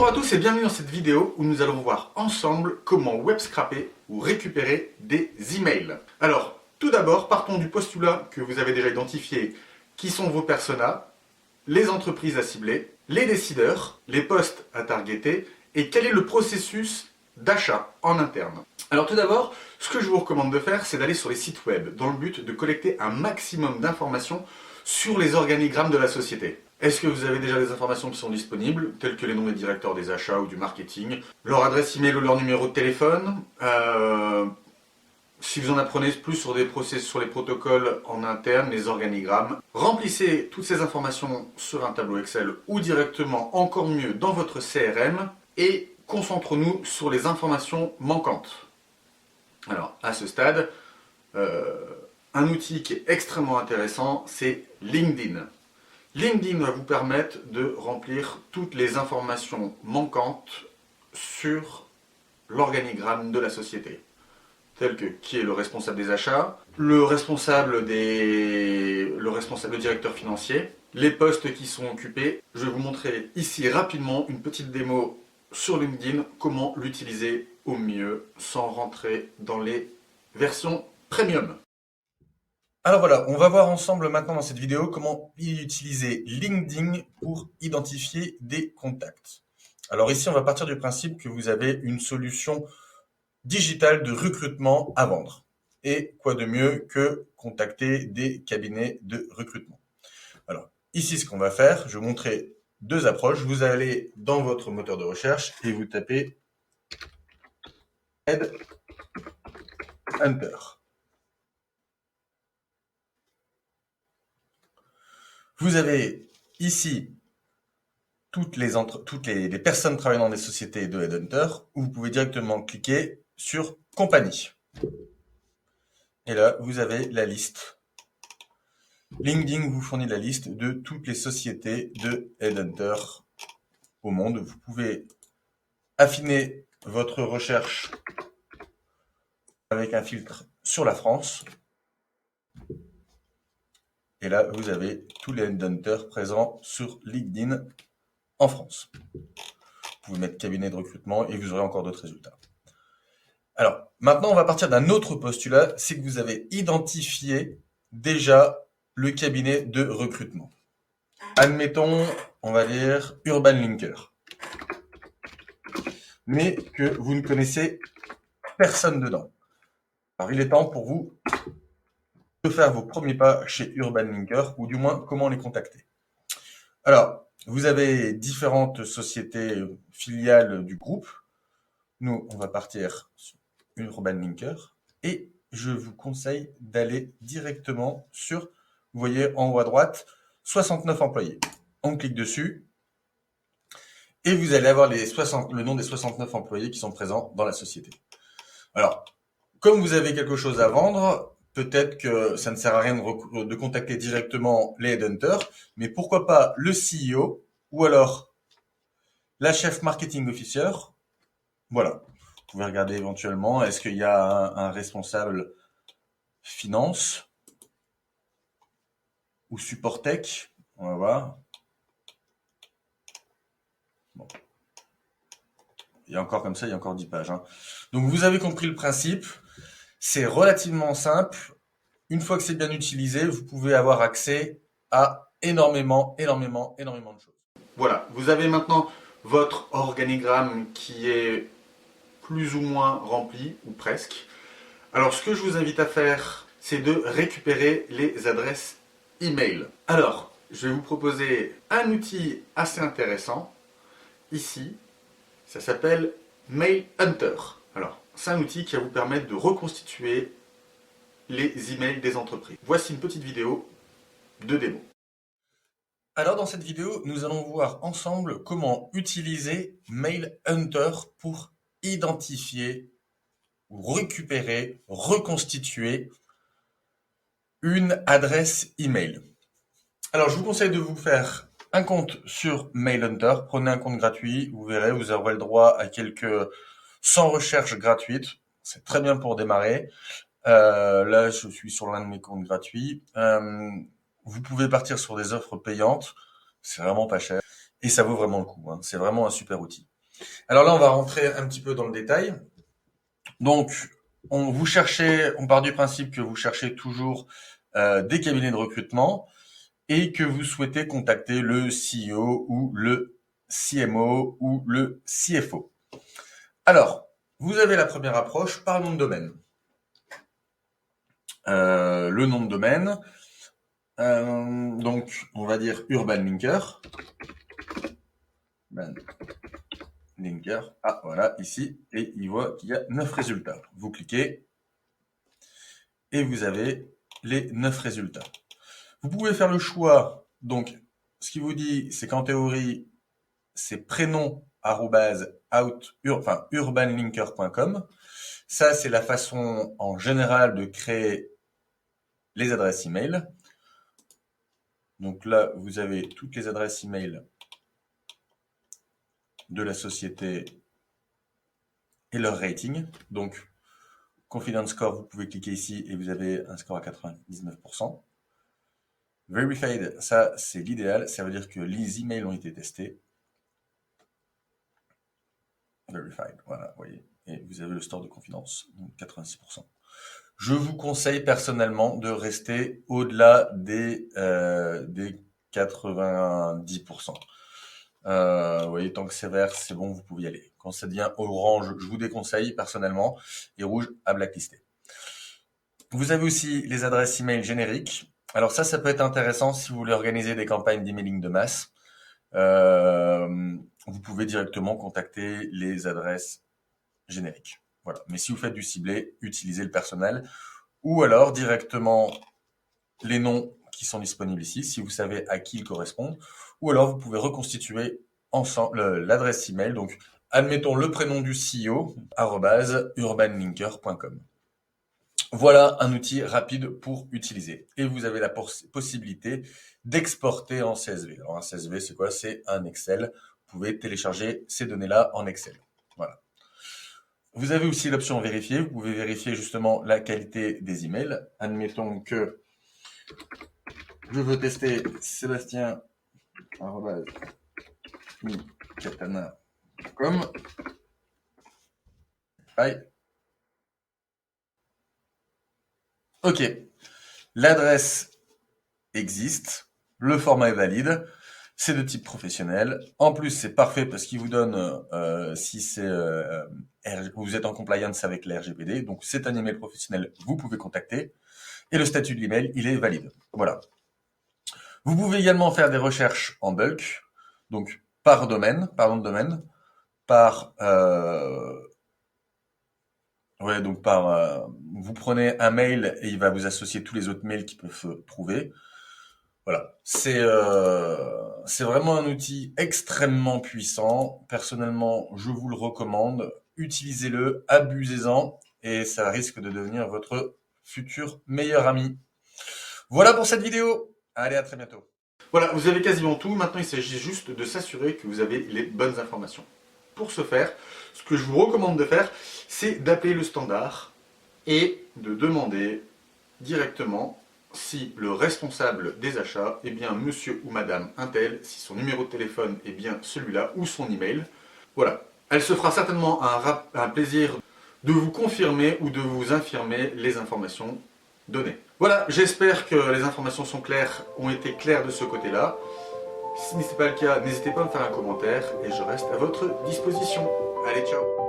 Bonjour à tous et bienvenue dans cette vidéo où nous allons voir ensemble comment web scraper ou récupérer des emails. Alors, tout d'abord, partons du postulat que vous avez déjà identifié, qui sont vos personas, les entreprises à cibler, les décideurs, les postes à targeter et quel est le processus d'achat en interne. Alors tout d'abord, ce que je vous recommande de faire, c'est d'aller sur les sites web dans le but de collecter un maximum d'informations sur les organigrammes de la société. Est-ce que vous avez déjà des informations qui sont disponibles, telles que les noms des directeurs des achats ou du marketing, leur adresse email ou leur numéro de téléphone, si vous en apprenez plus sur sur les protocoles en interne, les organigrammes, remplissez toutes ces informations sur un tableau Excel ou directement, encore mieux, dans votre CRM et concentrons-nous sur les informations manquantes. Alors, à ce stade, un outil qui est extrêmement intéressant, c'est LinkedIn. LinkedIn va vous permettre de remplir toutes les informations manquantes sur l'organigramme de la société, tels que qui est le responsable des achats, le directeur financier, les postes qui sont occupés. Je vais vous montrer ici rapidement une petite démo sur LinkedIn, comment l'utiliser au mieux sans rentrer dans les versions premium. Alors voilà, on va voir ensemble maintenant dans cette vidéo comment utiliser LinkedIn pour identifier des contacts. Alors ici, on va partir du principe que vous avez une solution digitale de recrutement à vendre. Et quoi de mieux que contacter des cabinets de recrutement. Alors ici, ce qu'on va faire, je vais vous montrer deux approches. Vous allez dans votre moteur de recherche et vous tapez Headhunter. Vous avez ici toutes les personnes travaillant dans des sociétés de Headhunter, où vous pouvez directement cliquer sur Compagnie. Et là, vous avez la liste. LinkedIn vous fournit la liste de toutes les sociétés de Headhunter au monde. Vous pouvez affiner votre recherche avec un filtre sur la France. Et là, vous avez tous les Headhunters présents sur LinkedIn en France. Vous pouvez mettre cabinet de recrutement et vous aurez encore d'autres résultats. Alors, maintenant, on va partir d'un autre postulat, c'est que vous avez identifié déjà le cabinet de recrutement. Admettons, on va dire Urban Linker. Mais que vous ne connaissez personne dedans. Alors, il est temps pour vous de faire vos premiers pas chez Urban Linker, ou du moins, comment les contacter. Alors, vous avez différentes sociétés filiales du groupe. Nous, on va partir sur Urban Linker et je vous conseille d'aller directement sur, vous voyez en haut à droite, 69 employés. On clique dessus et vous allez avoir le nom des 69 employés qui sont présents dans la société. Alors, comme vous avez quelque chose à vendre, peut-être que ça ne sert à rien de contacter directement les headhunters, mais pourquoi pas le CEO ou alors la chef marketing officer. Voilà. Vous pouvez regarder éventuellement, est-ce qu'il y a un responsable finance ou support tech? On va voir. Bon. Il y a encore comme ça, il y a encore 10 pages. Donc vous avez compris le principe. C'est relativement simple. Une fois que c'est bien utilisé, vous pouvez avoir accès à énormément de choses. Voilà, vous avez maintenant votre organigramme qui est plus ou moins rempli, ou presque. Alors ce que je vous invite à faire, c'est de récupérer les adresses email. Alors, je vais vous proposer un outil assez intéressant. Ici, ça s'appelle Mail Hunter. Alors, c'est un outil qui va vous permettre de reconstituer les emails des entreprises. Voici une petite vidéo de démo. Alors dans cette vidéo, nous allons voir ensemble comment utiliser Mail Hunter pour identifier ou récupérer, reconstituer une adresse email. Alors je vous conseille de vous faire un compte sur Mail Hunter. Prenez un compte gratuit, vous verrez, vous aurez le droit à quelques 100 recherches gratuites. C'est très bien pour démarrer. Là, je suis sur l'un de mes comptes gratuits. Vous pouvez partir sur des offres payantes. C'est vraiment pas cher. Et ça vaut vraiment le coup. C'est vraiment un super outil. Alors là, on va rentrer un petit peu dans le détail. Donc, on part du principe que vous cherchez toujours des cabinets de recrutement et que vous souhaitez contacter le CEO ou le CMO ou le CFO. Alors, vous avez la première approche par nom de domaine. Le nom de domaine, donc on va dire Urban Linker. Urban Linker, ah voilà, ici, et il voit qu'il y a 9 résultats. Vous cliquez et vous avez les 9 résultats. Vous pouvez faire le choix, donc ce qui vous dit, c'est qu'en théorie, c'est prénom urbanlinker.com. Ça, c'est la façon en général de créer les adresses email. Donc là, vous avez toutes les adresses email de la société et leur rating. Donc, Confidence Score, vous pouvez cliquer ici et vous avez un score à 99%. Verified, ça c'est l'idéal, ça veut dire que les emails ont été testés. Verified, voilà, vous voyez. Et vous avez le score de confidence, donc 86%. Je vous conseille personnellement de rester au-delà des 90%. Vous voyez, tant que c'est vert, c'est bon, vous pouvez y aller. Quand ça devient orange, je vous déconseille personnellement, et rouge à blacklister. Vous avez aussi les adresses email génériques. Alors ça peut être intéressant si vous voulez organiser des campagnes d'emailing de masse. Vous pouvez directement contacter les adresses génériques. Voilà. Mais si vous faites du ciblé, utilisez le personnel ou alors directement les noms qui sont disponibles ici, si vous savez à qui ils correspondent, ou alors vous pouvez reconstituer ensemble l'adresse email. Donc, admettons le prénom du CEO @urbanlinker.com. Voilà un outil rapide pour utiliser. Et vous avez la possibilité d'exporter en CSV. Alors un CSV, c'est quoi? C'est un Excel. Vous pouvez télécharger ces données-là en Excel. Voilà. Vous avez aussi l'option vérifier. Vous pouvez vérifier justement la qualité des emails. Admettons que je veux tester Sébastien@katana.com. Bye. Ok, l'adresse existe, le format est valide, c'est de type professionnel. En plus, c'est parfait parce qu'il vous donne si vous êtes en compliance avec la RGPD, donc c'est un email professionnel, vous pouvez contacter. Et le statut de l'email, il est valide. Voilà. Vous pouvez également faire des recherches en bulk, donc par domaine, par nom de domaine, vous prenez un mail et il va vous associer tous les autres mails qui peuvent se trouver. Voilà, c'est vraiment un outil extrêmement puissant. Personnellement, je vous le recommande. Utilisez-le, abusez-en et ça risque de devenir votre futur meilleur ami. Voilà pour cette vidéo. Allez, à très bientôt. Voilà, vous avez quasiment tout. Maintenant, il s'agit juste de s'assurer que vous avez les bonnes informations. Pour ce faire, ce que je vous recommande de faire, c'est d'appeler le standard et de demander directement si le responsable des achats est bien monsieur ou madame untel, si son numéro de téléphone est bien celui-là ou son email. Voilà. Elle se fera certainement un plaisir de vous confirmer ou de vous infirmer les informations données. Voilà, j'espère que les informations ont été claires de ce côté-là. Si ce n'est pas le cas, n'hésitez pas à me faire un commentaire et je reste à votre disposition. Allez, ciao!